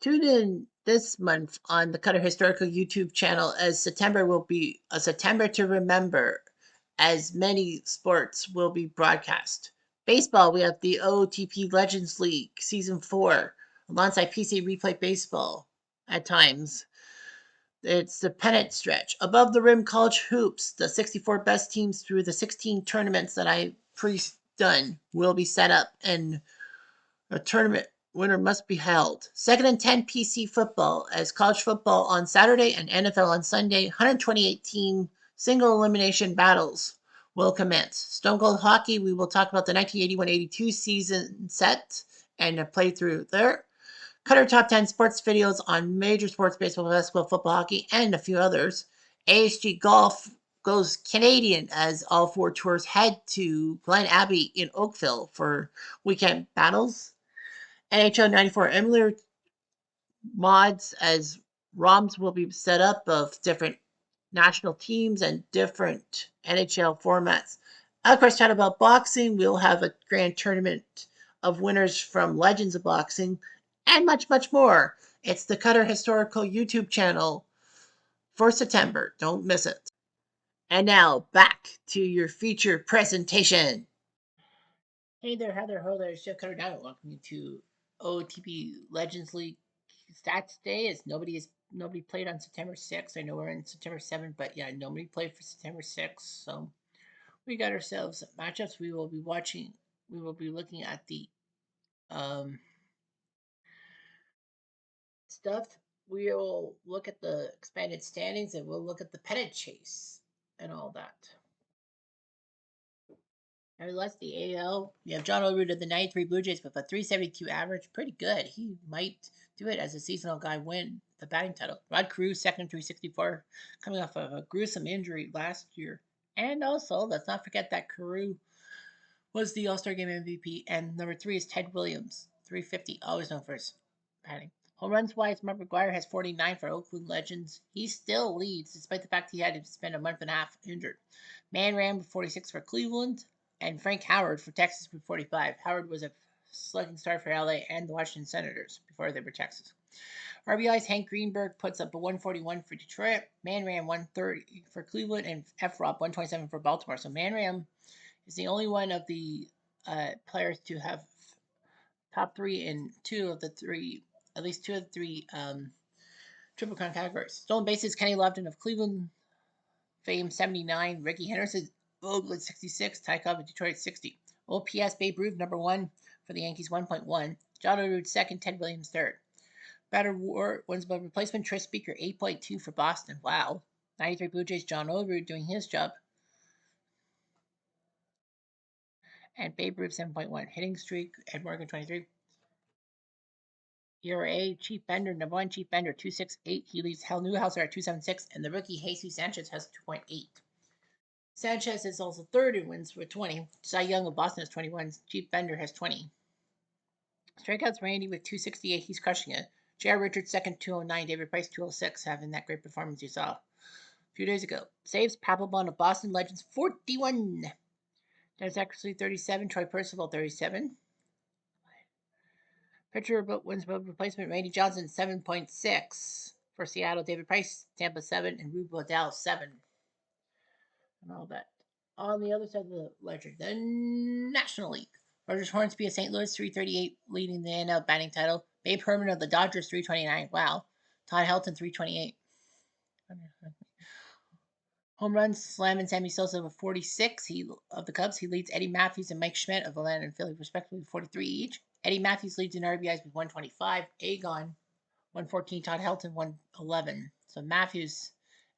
Tune in this month on the Cutter Historical YouTube channel, as September will be a September to remember, as many sports will be broadcast. Baseball, we have the OOTP Legends League Season 4, alongside PC Replay Baseball at times. It's the pennant stretch. Above the rim college hoops, the 64 best teams through the 16 tournaments that I pre-done will be set up, and a tournament winner must be held. Second and 10 PC football, as college football on Saturday and NFL on Sunday. 128 team single elimination battles will commence. Stone Cold Hockey, we will talk about the 1981-82 season set and a playthrough there. Cutter top 10 sports videos on major sports, baseball, basketball, football, hockey, and a few others. ASG Golf goes Canadian, as all four tours head to Glen Abbey in Oakville for weekend battles. NHL 94 Emulator mods, as ROMs will be set up of different national teams and different NHL formats. Of course, chat about boxing. We'll have a grand tournament of winners from Legends of Boxing and much, much more. It's the Cutter Historical YouTube channel for September. Don't miss it. And now back to your feature presentation. Hey there, Heather. Ho there, Chef Cutter Down. Welcome you to OOTP Legends League Stats Day. As nobody played on September 6th. I know we're in September 7th, but yeah, nobody played for September 6th. So we got ourselves matchups. We will be watching. We will be looking at the um, stuff. We'll look at the expanded standings, and we'll look at the pennant chase and all that. Nevertheless, the AL, we have John Olerud of the 93 Blue Jays with a 372 average. Pretty good. He might do it as a seasonal guy, win the batting title. Rod Carew, second, 364, coming off of a gruesome injury last year. And also, let's not forget that Carew was the All-Star Game MVP. And number 3 is Ted Williams, 350, always known for his batting. Home runs wise, Mark McGwire has 49 for Oakland Legends. He still leads, despite the fact he had to spend a month and a half injured. Man Ram with 46 for Cleveland. And Frank Howard for Texas with 45. Howard was a slugging star for LA and the Washington Senators before they were Texas. RBI's Hank Greenberg puts up a 141 for Detroit. Manram 130 for Cleveland, and F-Rob 127 for Baltimore. So Manram is the only one of the players to have top three in at least two of the three Triple Crown categories. Stolen bases, Kenny Lofton of Cleveland fame 79. Ricky Henderson, Oakland 66. Ty Cobb of Detroit 60. OPS, Babe Ruth number 1 for the Yankees 1.1. John Olerud second. Ted Williams third. Batter War wins by replacement. Tris Speaker 8.2 for Boston. Wow. 93 Blue Jays, John Olerud doing his job. And Babe Ruth 7.1. Hitting streak, Ed Morgan 23. ERA, Chief Bender, number 1, Chief Bender, 2.68. He leads Hal Newhouser at 2.76, and the rookie Jesus Sanchez has 2.8. Sanchez is also third in wins with 20. Cy Young of Boston has 21. Chief Bender has 20. Strikeouts, Randy with 268. He's crushing it. J.R. Richards second, 209. David Price 206, having that great performance you saw a few days ago. Saves, Papelbon of Boston Legends 41. Dennis Eckersley 37. Troy Percival 37. Pitcher wins by replacement. Randy Johnson 7.6 for Seattle. David Price Tampa 7, and Rube Waddell 7. And all that. On the other side of the ledger, the National League. Rogers Hornsby of St. Louis 338, leading the NL batting title. Babe Herman of the Dodgers 329. Wow. Todd Helton 328. Home runs, Slam and Sammy Sosa with 46 of the Cubs. He leads Eddie Matthews and Mike Schmidt of Atlanta and Philly, respectively, with 43 each. Eddie Matthews leads in RBIs with 125. Agon 114. Todd Helton 111. So Matthews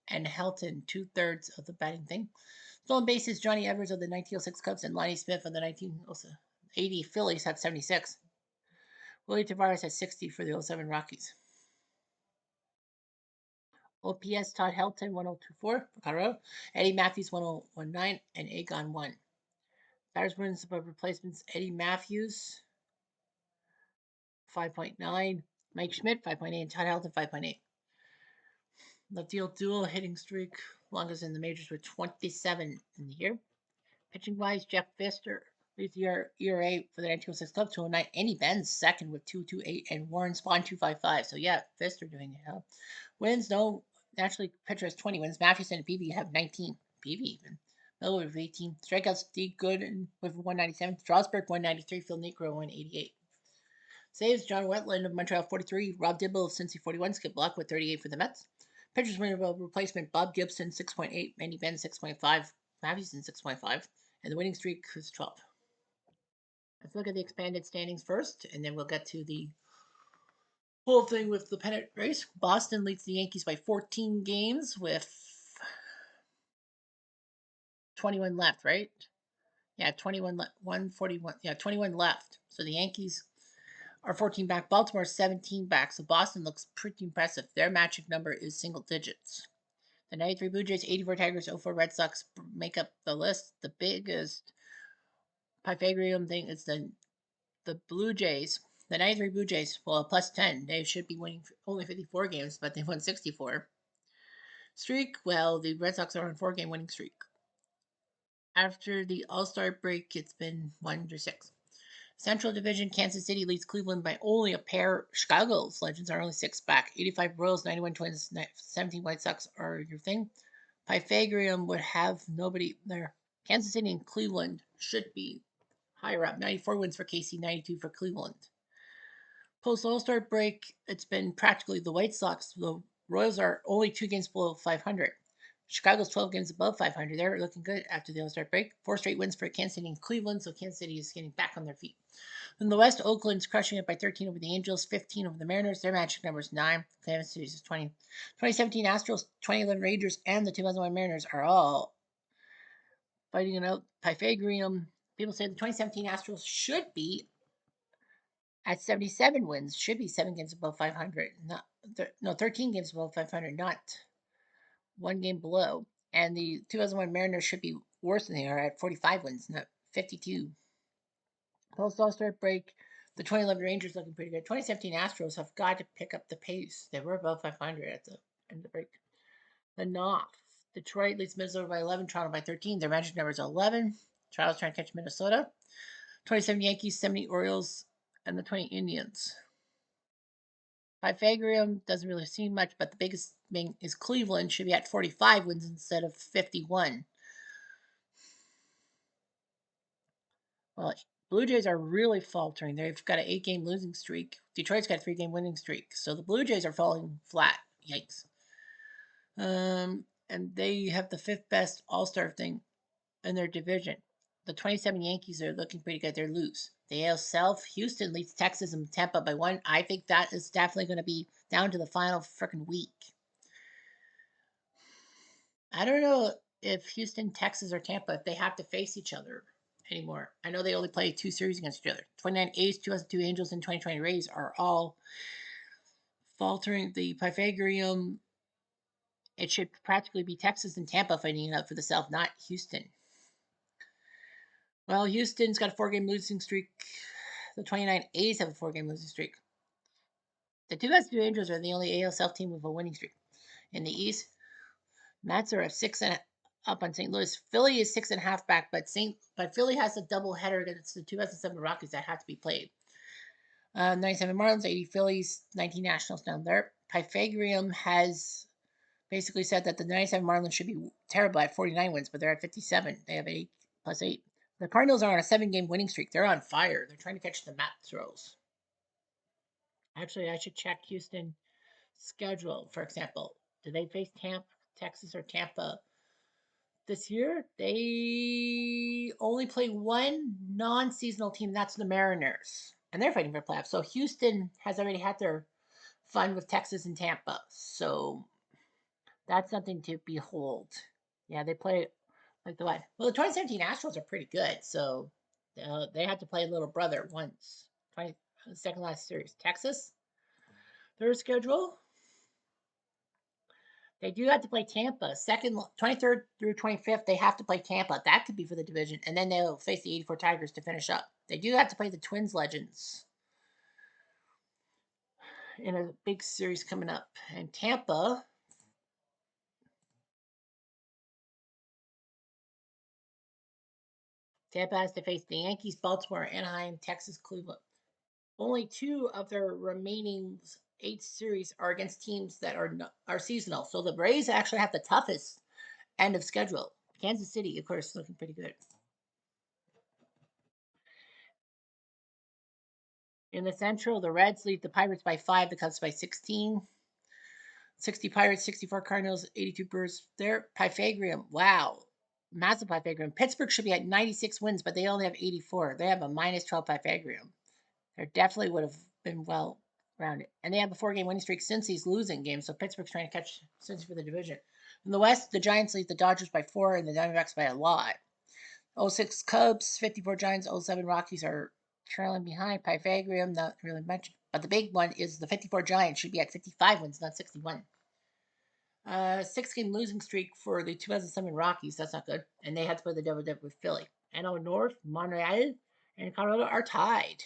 and Helton 2/3 of the batting thing. Stolen bases, Johnny Evers of the 1906 Cubs and Lonnie Smith of the 1980 Phillies have 76. Willie Tavares has 60 for the 07 Rockies. OPS, Todd Helton 1024 for Colorado. Eddie Matthews 1019 and Agon 1. Batters wins by replacements, Eddie Matthews 5.9, Mike Schmidt 5.8, and Todd Helton 5.8. Left field duel hitting streak, longest in the majors with 27 in the year. Pitching wise, Jeff Fister Leads the ERA for the 1906 club 209. Andy Ben's second with 228 and Warren Spawn 255. So yeah, Fister doing it. Wins, no. Naturally, pitcher has 20 wins. Matthews and Peavy have 19. Peavy even. Miller with 18. Strikeouts, D Good with 197. Strasburg 193. Phil Negro 188. Saves, John Wetland of Montreal 43. Rob Dibble of Cincy 41. Skip Block with 38 for the Mets. Pitchers winner replacement Bob Gibson 6.8. Manny Ben 6.5. Matthews 6.5. And the winning streak is 12. Let's look at the expanded standings first, and then we'll get to the whole thing with the pennant race. Boston leads the Yankees by 14 games with 21 left, right? Yeah, 21 141. Yeah, 21 left. So the Yankees are 14 back. Baltimore 17 back. So Boston looks pretty impressive. Their magic number is single digits. The 93 Blue Jays, 84 Tigers, 04 Red Sox make up the list. The biggest Pythagorean thing is the Blue Jays. The 93 Blue Jays, well, plus 10. They should be winning only 54 games, but they won 64. Streak, well, the Red Sox are on a 4-game winning streak. After the All-Star break, it's been 1-6. Central Division, Kansas City leads Cleveland by only a pair. Chicago's Legends are only 6 back. 85 Royals, 91 Twins, 17 White Sox are your thing. Pythagorean would have nobody there. Kansas City and Cleveland should be higher up. 94 wins for KC, 92 for Cleveland. Post All-Star break, it's been practically the White Sox. The Royals are only 2 games below 500. Chicago's 12 games above 500. They're looking good after the All-Star break. 4 straight wins for Kansas City and Cleveland, so Kansas City is getting back on their feet. In the West, Oakland's crushing it by 13 over the Angels, 15 over the Mariners. Their magic number is 9. Kansas City is 20. 2017 Astros, 2011 Rangers, and the 2001 Mariners are all fighting it out. Pythagorean. People say the 2017 Astros should be at 77 wins, should be 7 games above 500. No, 13 games above 500, not 1 game below. And the 2001 Mariners should be worse than they are at 45 wins, not 52. Post All-Star break, the 2011 Rangers looking pretty good. 2017 Astros have got to pick up the pace. They were above 500 at the end of the break. The North, Detroit leads Minnesota by 11, Toronto by 13. Their magic number is 11. Toronto's trying to catch Minnesota. 27 Yankees, 70 Orioles, and the 20 Indians. Pythagorean doesn't really seem much, but the biggest thing is Cleveland should be at 45 wins instead of 51. Well, Blue Jays are really faltering. They've got an 8-game losing streak. Detroit's got a 3-game winning streak. So the Blue Jays are falling flat. Yikes. And they have the 5th best All-Star thing in their division. The 27 Yankees are looking pretty good. They're loose. The AL South, Houston leads Texas and Tampa by 1. I think that is definitely going to be down to the final freaking week. I don't know if Houston, Texas, or Tampa, if they have to face each other anymore. I know they only play 2 series against each other. 29 A's, 2002 Angels, and 2020 Rays are all faltering. The Pythagorean, it should practically be Texas and Tampa fighting it out for the South, not Houston. Well, Houston's got a 4-game losing streak. The 29 A's have a 4-game losing streak. The 2002 Angels are the only AL South team with a winning streak. In the East, Mets are at 6 and up on St. Louis. Philly is 6.5 back, but Philly has a doubleheader against the 2007 Rockies that have to be played. 97 Marlins, 80 Phillies, 19 Nationals down there. Pythagorean has basically said that the 97 Marlins should be terrible at 49 wins, but they're at 57. They have 8 plus 8. The Cardinals are on a 7-game winning streak. They're on fire. They're trying to catch the Astros. Actually, I should check Houston schedule, for example. Do they face Texas or Tampa this year? They only play one non-seasonal team. That's the Mariners. And they're fighting for playoffs. So Houston has already had their fun with Texas and Tampa. So that's something to behold. Yeah, they play like the what? Well, the 2017 Astros are pretty good. So they had to play a little brother once. 22nd last series. Texas, their schedule. They do have to play Tampa. 23rd through 25th, they have to play Tampa. That could be for the division. And then they'll face the 84 Tigers to finish up. They do have to play the Twins Legends in a big series coming up. And Tampa Tampa has to face the Yankees, Baltimore, Anaheim, Texas, Cleveland. Only 2 of their remaining 8 series are against teams that are seasonal. So the Braves actually have the toughest end of schedule. Kansas City, of course, looking pretty good. In the Central, the Reds lead the Pirates by 5, the Cubs by 16. 60 Pirates, 64 Cardinals, 82 Brewers. Their Pythagorean, wow, massive Pythagorean. Pittsburgh should be at 96 wins, but they only have 84. They have a minus 12 Pythagorean. They definitely would have been well rounded. And they have a 4-game winning streak since he's losing games, so Pittsburgh's trying to catch Cincy for the division. In the West, the Giants lead the Dodgers by 4 and the Diamondbacks by a lot. 06 Cubs, 54 Giants, 07 Rockies are trailing behind. Pythagorean, not really mentioned. But the big one is the 54 Giants should be at 55 wins, not 61. 6-game losing streak for the 2007 Rockies. That's not good. And they had to play the double dip with Philly. NL North, Montreal, and Colorado are tied.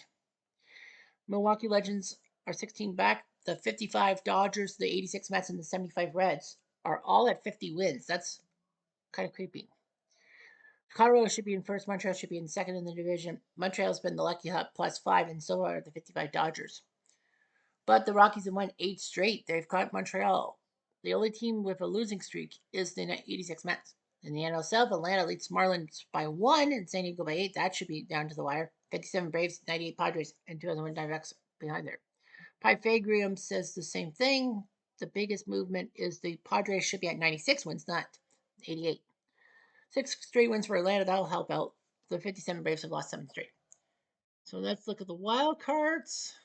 Milwaukee Legends are 16 back. The 55 Dodgers, the 86 Mets, and the 75 Reds are all at 50 wins. That's kind of creepy. Colorado should be in first. Montreal should be in second in the division. Montreal's been the lucky hut plus 5, and so are the 55 Dodgers. But the Rockies have won 8 straight. They've caught Montreal. The only team with a losing streak is the 86 Mets. In the NL South, Atlanta leads Marlins by 1 and San Diego by 8. That should be down to the wire. 57 Braves, 98 Padres, and 2001 Diamondbacks behind there. Pythagorean says the same thing. The biggest movement is the Padres should be at 96 wins, not 88. 6 straight wins for Atlanta. That'll help out. The 57 Braves have lost 7 straight. So let's look at the wild cards.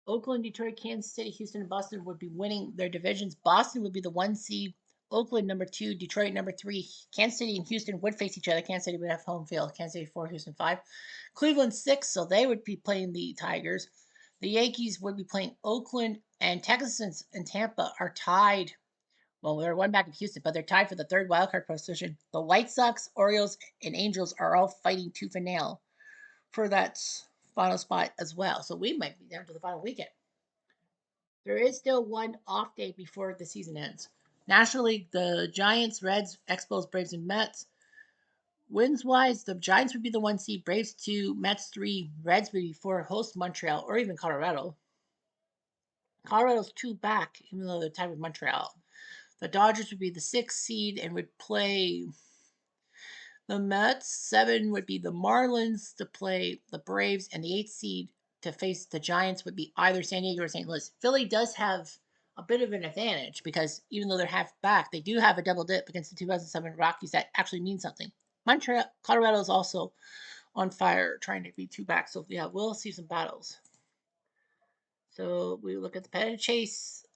Oakland, Detroit, Kansas City, Houston, and Boston would be winning their divisions. Boston would be the 1 seed. Oakland, number 2. Detroit, number 3. Kansas City and Houston would face each other. Kansas City would have home field. Kansas City 4, Houston 5. Cleveland 6, so they would be playing the Tigers. The Yankees would be playing Oakland, and Texans and Tampa are tied. Well, they're 1 back of Houston, but they're tied for the 3rd wildcard position. The White Sox, Orioles, and Angels are all fighting tooth and nail for that final spot as well. So we might be down to the final weekend. There is still 1 off day before the season ends. National League, the Giants, Reds, Expos, Braves, and Mets. Wins wise, the Giants would be the 1 seed, Braves 2, Mets 3, Reds would be 4, host Montreal, or even Colorado. Colorado's 2 back, even though they're tied with Montreal. The Dodgers would be the 6th seed and would play the Mets. 7 would be the Marlins to play the Braves, and the 8th seed to face the Giants would be either San Diego or St. Louis. Philly does have a bit of an advantage because even though they're half back, they do have a double dip against the 2007 Rockies that actually means something. Montreal, Colorado is also on fire trying to be 2 back. So yeah, we'll see some battles. So we look at the pennant chase.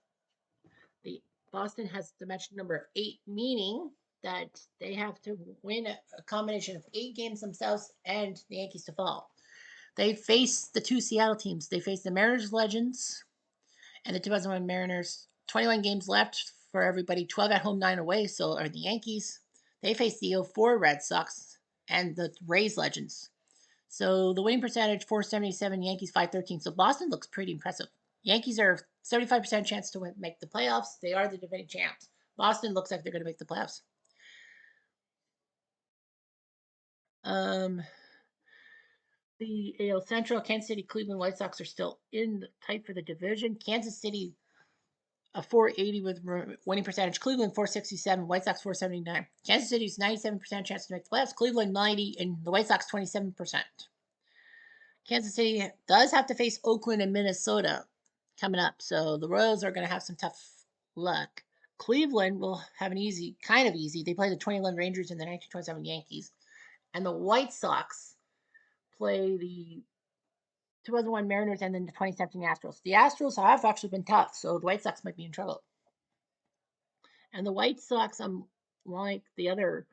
The Boston has the match number of 8, meaning that they have to win a combination of 8 games themselves and the Yankees to fall. They face the 2 Seattle teams. They face the Mariners Legends and the 2001 Mariners. 21 games left for everybody, 12 at home, 9 away. So are the Yankees. They face the 04 Red Sox and the Rays Legends. So the winning percentage, 477, Yankees 513. So Boston looks pretty impressive. Yankees are 75% chance to make the playoffs. They are the defending champs. Boston looks like they're going to make the playoffs. The AL Central, Kansas City, Cleveland White Sox are still in the tight for the division. Kansas City, a 480 with winning percentage. Cleveland 467, White Sox 479. Kansas City's 97% chance to make the playoffs. Cleveland 90, and the White Sox 27%. Kansas City does have to face Oakland and Minnesota coming up, so the Royals are going to have some tough luck. Cleveland will have an easy, kind of easy. They play the 2011 Rangers and the 1927 Yankees, and the White Sox play the 2001 Mariners and then the 2017 Astros. The Astros have actually been tough, so the White Sox might be in trouble. And the White Sox, like the other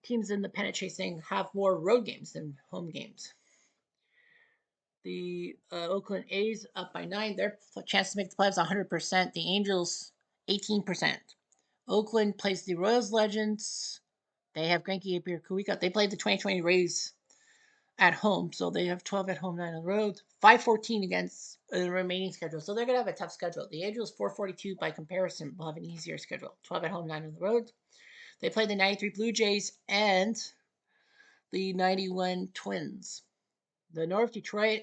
teams in the pennant chasing, have more road games than home games. The Oakland A's up by 9. Their chance to make the playoffs 100%. The Angels 18%. Oakland plays the Royals Legends. They have Greinke, Appier, Kuika. They played the 2020 Rays at home, so they have 12 at home, 9 on the road. 514 against the remaining schedule, so they're going to have a tough schedule. The Angels 442 by comparison will have an easier schedule. 12 at home, 9 on the road. They play the 93 Blue Jays and the 91 Twins. The North Detroit,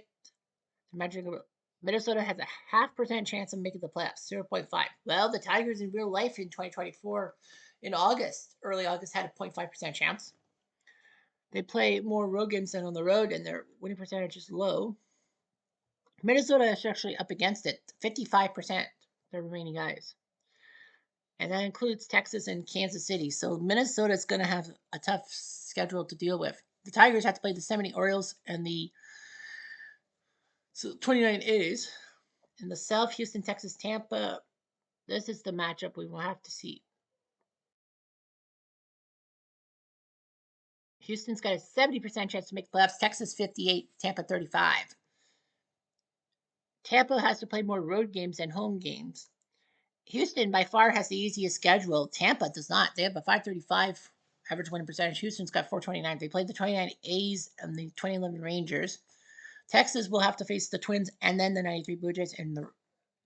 Minnesota has a 0.5% chance of making the playoffs, 0.5. Well, the Tigers in real life in 2024, in August, early August, had a 0.5% chance. They play more road games than on the road, and their winning percentage is low. Minnesota is actually up against it, 55%, the remaining guys. And that includes Texas and Kansas City. So Minnesota is going to have a tough schedule to deal with. The Tigers have to play the 70 Orioles and the 29 A's. In the South, Houston, Texas, Tampa. This is the matchup we will have to see. Houston's got a 70% chance to make the playoffs. Texas 58, Tampa 35. Tampa has to play more road games than home games. Houston by far has the easiest schedule. Tampa does not. They have a 535 average winning percentage. Houston's got 429. They played the 29 A's and the 2011 Rangers. Texas will have to face the Twins and then the 93 Blue Jays, and the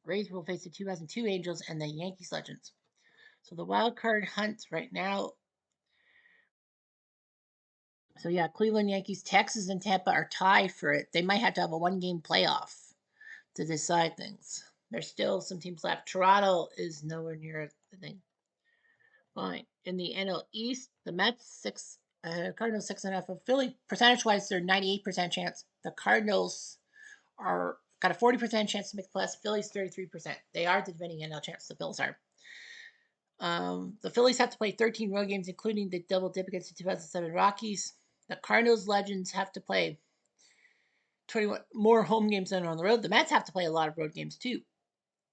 Rays will face the 2002 Angels and the Yankees Legends. So the wild card hunt right now. So yeah, Cleveland Yankees, Texas, and Tampa are tied for it. They might have to have a one-game playoff to decide things. There's still some teams left. Toronto is nowhere near the thing. Fine. In the NL East, the Mets Cardinals 6.5 of Philly. Percentage-wise, they're 98% chance. The Cardinals are got a 40% chance to make the playoffs. Philly's 33%. They are the defending NL champs. The Bills are. The Phillies have to play 13 road games, including the double dip against the 2007 Rockies. The Cardinals Legends have to play 21 more home games than on the road. The Mets have to play a lot of road games too.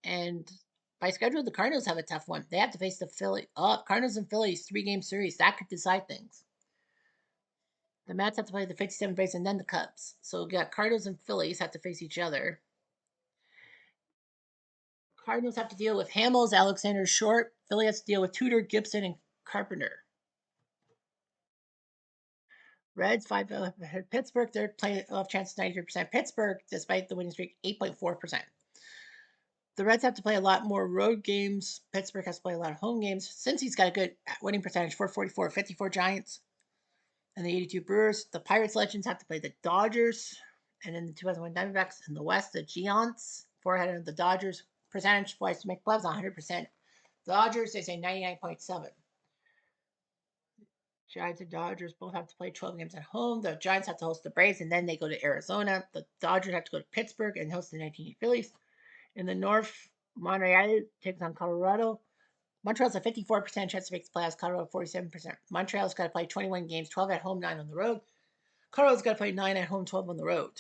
And by schedule, the Cardinals have a tough one. They have to face the Cardinals and Phillies 3-game series. That could decide things. The Mets have to play the 57 Braves and then the Cubs. So we got Cardinals and Phillies have to face each other. Cardinals have to deal with Hamels, Alexander, Short. Philly has to deal with Tudor, Gibson, and Carpenter. Reds 5 Pittsburgh, their playoff chance 93%. Pittsburgh, despite the winning streak, 8.4%. The Reds have to play a lot more road games. Pittsburgh has to play a lot of home games. Since he's got a good winning percentage, 444, 54 Giants, and the 82 Brewers. The Pirates Legends have to play the Dodgers, and in the 2001 Diamondbacks. In the West, the Giants, 4 ahead of the Dodgers. Percentage-wise to make playoffs, 100%. Dodgers, they say 99.7. Giants and Dodgers both have to play 12 games at home. The Giants have to host the Braves, and then they go to Arizona. The Dodgers have to go to Pittsburgh and host the 19 Phillies. In the North, Montreal takes on Colorado. Montreal's a 54% chance to make the playoffs. Colorado 47%. Montreal's got to play 21 games, 12 at home, 9 on the road. Colorado's got to play 9 at home, 12 on the road.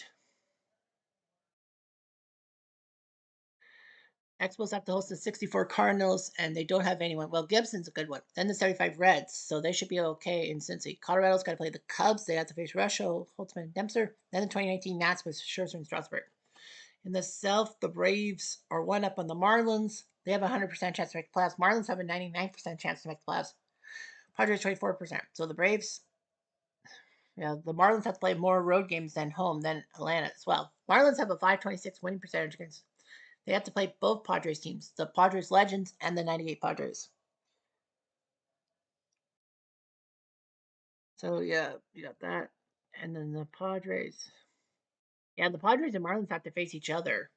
Expos have to host the 64 Cardinals, and they don't have anyone. Well, Gibson's a good one. Then the 75 Reds, so they should be okay in Cincy. Colorado's got to play the Cubs. They have to face Russia, Holtzman, and Dempster. Then the 2019 Nats with Scherzer and Strasburg. In the South, the Braves are one up on the Marlins. They have a 100% chance to make the playoffs. Marlins have a 99% chance to make the playoffs. Padres 24%. So the Braves, yeah, the Marlins have to play more road games than home than Atlanta as well. Marlins have a 526 winning percentage against. They have to play both Padres teams, the Padres Legends and the 98 Padres. So yeah, you got that. And then the Padres. Yeah, the Padres and Marlins have to face each other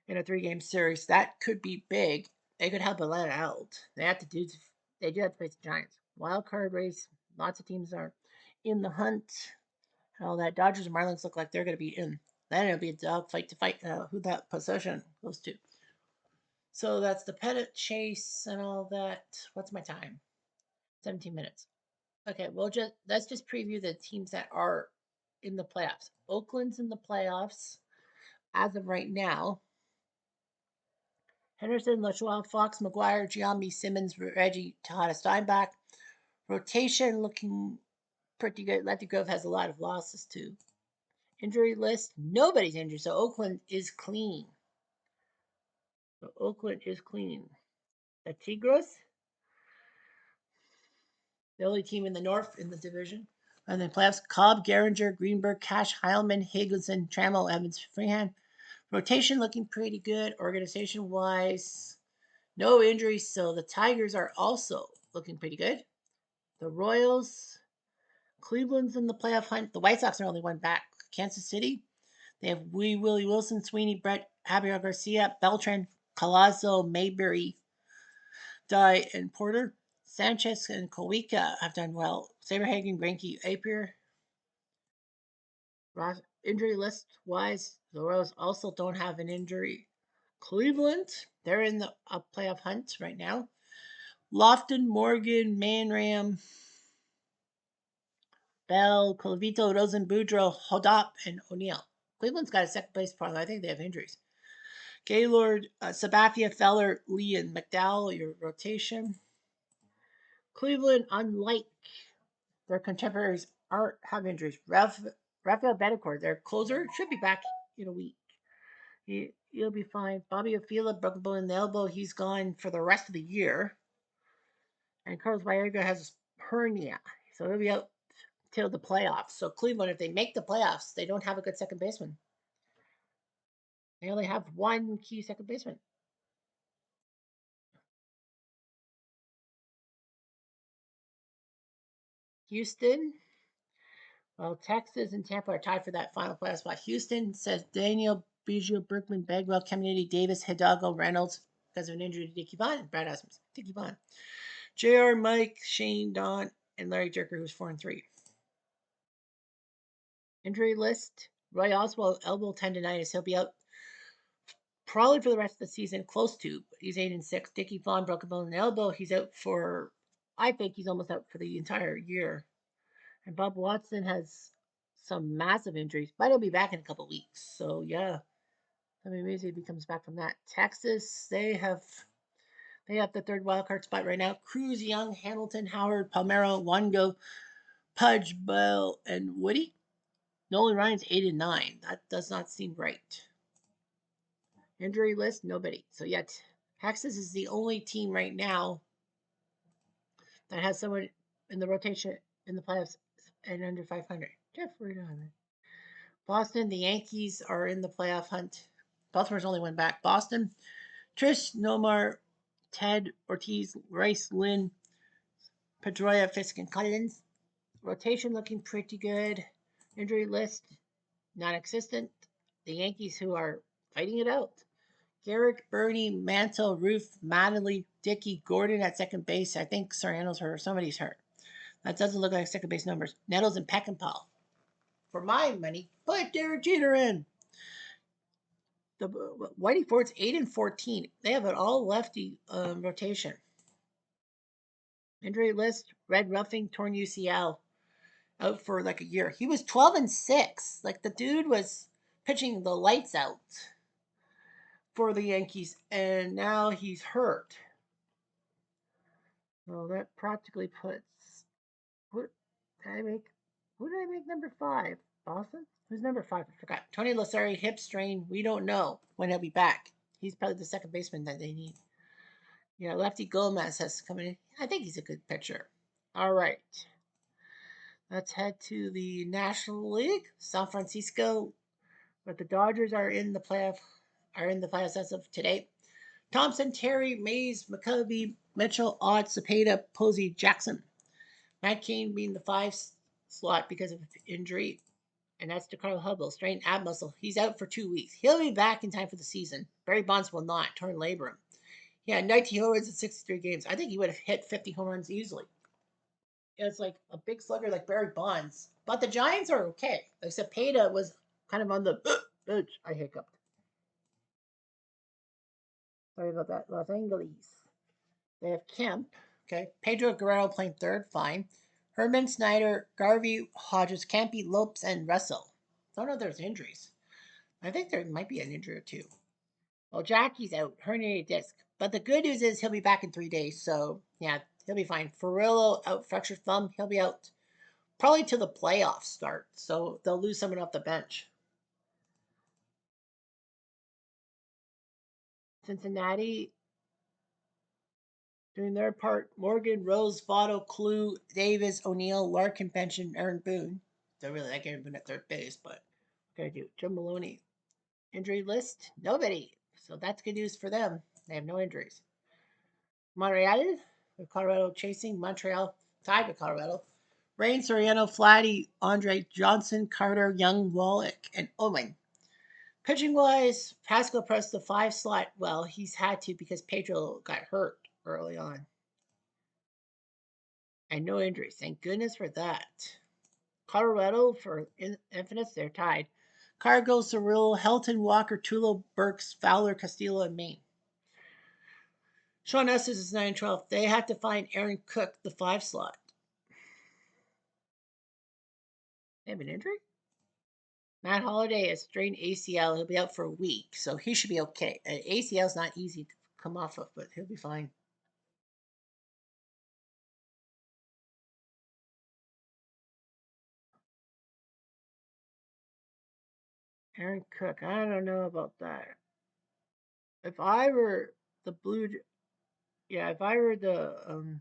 in a 3-game series. That could be big. They could help Atlanta out. They do have to face the Giants. Wild card race. Lots of teams are in the hunt. All that Dodgers and Marlins look like they're going to be in. Then it'll be a dogfight to fight who that possession goes to. So that's the pennant chase and all that. What's my time? 17 minutes. Okay, let's just preview the teams that are in the playoffs. Oakland's in the playoffs as of right now. Henderson, LaCroix, Fox, McGuire, Giambi, Simmons, Reggie, Tejada, Steinbach. Rotation looking pretty good. Lefty Grove has a lot of losses too. Injury list, nobody's injured, so Oakland is clean. The Tigres, the only team in the North in the division. And then playoffs, Cobb, Geringer, Greenberg, Cash, Heilman, Higginson, Trammell, Evans, Freehan. Rotation looking pretty good. Organization-wise, no injuries, so the Tigers are also looking pretty good. The Royals, Cleveland's in the playoff hunt. The White Sox are only one back. Kansas City, they have Willie Wilson, Sweeney, Brett, Javier Garcia, Beltran, Colazo, Mayberry, Dye, and Porter. Sanchez and Kowika have done well. Saberhagen, Greinke, Apier. Injury list wise, the Royals also don't have an injury. Cleveland, they're in the playoff hunt right now. Lofton, Morgan, Manram, Bell, Colavito, Rosen, Boudreaux, Hodop, and O'Neill. Cleveland's got a second place problem. I think they have injuries. Gaylord, Sabathia, Feller, Lee, and McDowell, your rotation. Cleveland, unlike their contemporaries, aren't have injuries. Rafael Betancourt, their closer, should be back in a week. He'll be fine. Bobby Afila broke a bone in the elbow. He's gone for the rest of the year. And Carlos Baerga has a hernia, so he'll be out till the playoffs. So Cleveland, if they make the playoffs, they don't have a good second baseman. They only have one key second baseman. Houston, well, Texas and Tampa are tied for that final playoff spot. Houston says Daniel, Biggio, Berkman, Bagwell, Caminiti, Davis, Hidalgo, Reynolds because of an injury to Dickie Vaughn and Brad Osmus. Dickie Vaughn. JR, Mike, Shane, Don, and Larry Jerker, who's 4-3. Injury list: Roy Oswald, elbow tendonitis. He'll be out probably for the rest of the season, close to. He's 8-6. Dickie Vaughn broke a bone in the elbow. He's out for, I think he's almost out for the entire year. And Bob Watson has some massive injuries, but he'll be back in a couple weeks. So yeah, I mean, maybe if he comes back from that. Texas, they have the third wild card spot right now. Cruz, Young, Hamilton, Howard, Palmero, Longo, Pudge, Bell, and Woody. Nolan Ryan's 8-9. That does not seem right. Injury list, nobody. So yet, Texas is the only team right now that has someone in the rotation in the playoffs and under 500. Jeffrey Diamond. Boston, the Yankees are in the playoff hunt. Baltimore's only one back. Boston, Trish, Nomar, Ted, Ortiz, Rice, Lynn, Pedroia, Fisk, and Collins. Rotation looking pretty good. Injury list, non-existent. The Yankees, who are fighting it out. Garrick, Bernie, Mantle, Roof, Mattingly, Dickey, Gordon at second base. I think Soriano's hurt or somebody's hurt. That doesn't look like second base numbers. Nettles and Peckinpah. For my money, put Derek Jeter in. The Whitey Ford's 8-14. They have an all lefty rotation. Injury list: Red Ruffing, torn UCL, out for like a year. He was 12-6. Like the dude was pitching the lights out for the Yankees, and now he's hurt. So that practically puts what did I make? Who did I make number 5? Boston? Who's number 5? I forgot. Tony Lasseri, hip strain. We don't know when he'll be back. He's probably the second baseman that they need. Lefty Gomez has come in. I think he's a good pitcher. All right. Let's head to the National League. San Francisco, but the Dodgers are in the playoffs as of today. Thompson, Terry, Mays, McCovey, Mitchell, Ott, Cepeda, Posey, Jackson. Matt Cain being the 5 slot because of injury. And that's to Carl Hubble, strained ab muscle. He's out for 2 weeks. He'll be back in time for the season. Barry Bonds will not. Torn labrum. Yeah, 19 home runs in 63 games. I think he would have hit 50 home runs easily. It's like a big slugger like Barry Bonds. But the Giants are okay. Like Cepeda was kind of on the bench. I hiccuped. Sorry about that. Los Angeles. They have Kemp. Okay. Pedro Guerrero playing third. Fine. Herman, Snyder, Garvey, Hodges, Campy, Lopes, and Russell. Don't know if there's injuries. I think there might be an injury or two. Well, Jackie's out, herniated disc. But the good news is he'll be back in 3 days. So, yeah, he'll be fine. Ferrillo out, fractured thumb. He'll be out probably till the playoffs start. So they'll lose someone off the bench. Cincinnati doing their part. Morgan, Rose, Votto, Clue, Davis, O'Neill, Larkin, Benson, Aaron Boone. Don't really like Aaron Boone at third base, but what can I do? Jim Maloney. Injury list? Nobody. So that's good news for them. They have no injuries. Montreal, with Colorado chasing Montreal, tied with Colorado. Rain, Soriano, Flatty, Andre Johnson, Carter, Young, Wallach, and Owen. Pitching wise, Pascal pressed the 5 slot. Well, he's had to because Pedro got hurt early on. And no injuries. Thank goodness for that. Colorado for Infinites, they're tied. Cargo, Cirillo, Helton, Walker, Tulo, Burks, Fowler, Castillo, and Maine. Sean Estes is 9-12. They have to find Aaron Cook, the 5 slot. They have an injury? Matt Holliday has strained ACL. He'll be out for a week, so he should be okay. ACL is not easy to come off of, but he'll be fine. Aaron Cook, I don't know about that. If I were the Blue, yeah, if I were the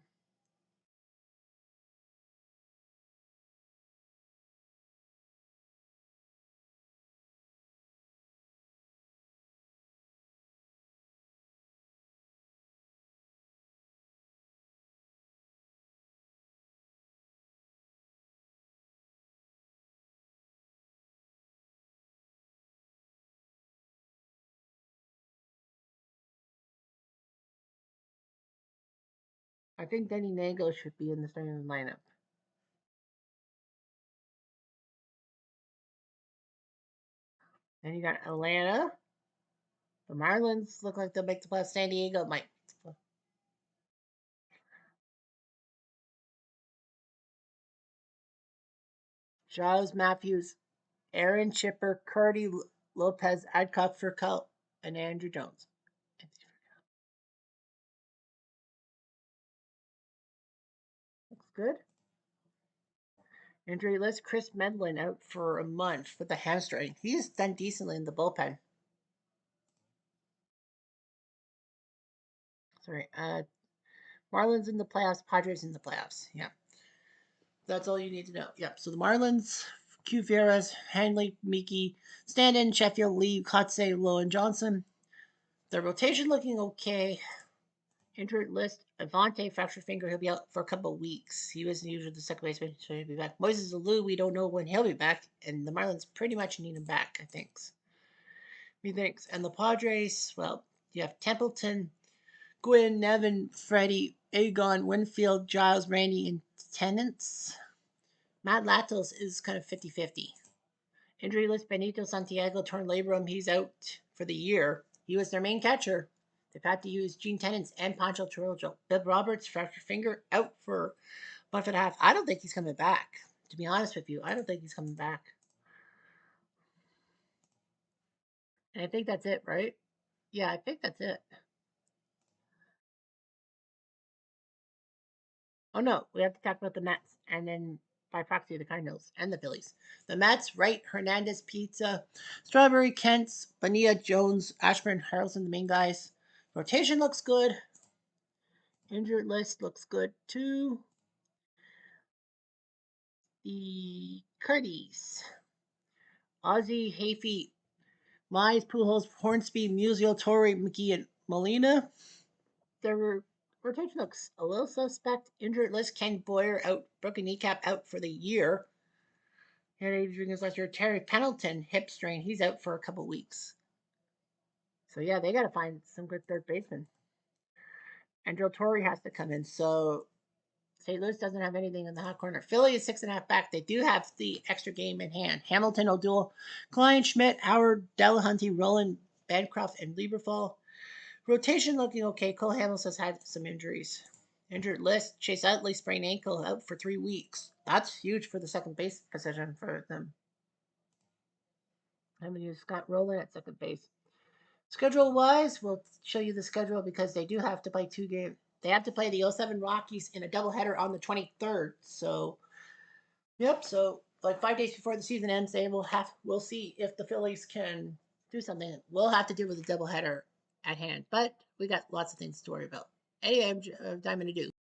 I think Denny Nago should be in the starting lineup. Then you got Atlanta. The Marlins look like they'll make the playoffs. San Diego might. Giles Matthews, Aaron Chipper, Curdy Lopez, Adcock Furcal, and Andrew Jones. Looks good. Injury list: Chris Medlin out for a month with a hamstring. He's done decently in the bullpen. Sorry. Marlins in the playoffs, Padres in the playoffs. Yeah. That's all you need to know. Yep. So the Marlins, Q Fieras, Hanley, Miki, Stanton, Sheffield, Lee, Kotze, Lowe, and Johnson. The rotation looking okay. Injured list: Avante fractured finger. He'll be out for a couple of weeks. He wasn't usually the second baseman, so he'll be back. Moises Alou, we don't know when he'll be back, and the Marlins pretty much need him back, I think. Methinks. And the Padres, well, you have Templeton, Gwynn, Nevin, Freddie, Agon, Winfield, Giles, Randy, and Tennants. Matt Latos is kind of 50-50. Injury list: Benito Santiago, torn labrum. He's out for the year. He was their main catcher. They've had to use Gene Tennants and Pancho Trillo. Bill Roberts, fractured finger, out for a month and a half. I don't think he's coming back. To be honest with you, I don't think he's coming back. And I think that's it, right? Yeah, I think that's it. Oh no, we have to talk about the Mets and then by proxy the Cardinals and the Phillies. The Mets: Wright, Hernandez, Pizza, Strawberry, Kent's, Bonilla, Jones, Ashburn, Harrelson, the main guys. Rotation looks good. Injured list looks good too. The Curdies: Ozzy, Hafey, Mize, Pujols, Hornsby, Musial, Torrey, McGee, and Molina. Their rotation looks a little suspect. Injured list: Ken Boyer out, broken kneecap, out for the year. Harry Rodriguez last year. Terry Pendleton, hip strain. He's out for a couple weeks. So yeah, they got to find some good third baseman. And Joe Torre has to come in. So St. Louis doesn't have anything in the hot corner. Philly is 6.5 back. They do have the extra game in hand. Hamilton, O'Doul, Klein, Schmidt, Howard, Delahunty, Roland, Bancroft, and Lieberfall. Rotation looking okay. Cole Hamels has had some injuries. Injured list: Chase Utley, sprained ankle, out for 3 weeks. That's huge for the second base position for them. I'm going to use Scott Rowland at second base. Schedule wise, we'll show you the schedule because they do have to play 2 games. They have to play the 07 Rockies in a doubleheader on the 23rd. So, yep. So, like 5 days before the season ends, we'll see if the Phillies can do something. We'll have to deal with a doubleheader at hand, but we got lots of things to worry about. Anyway, I'm Diamond Ado.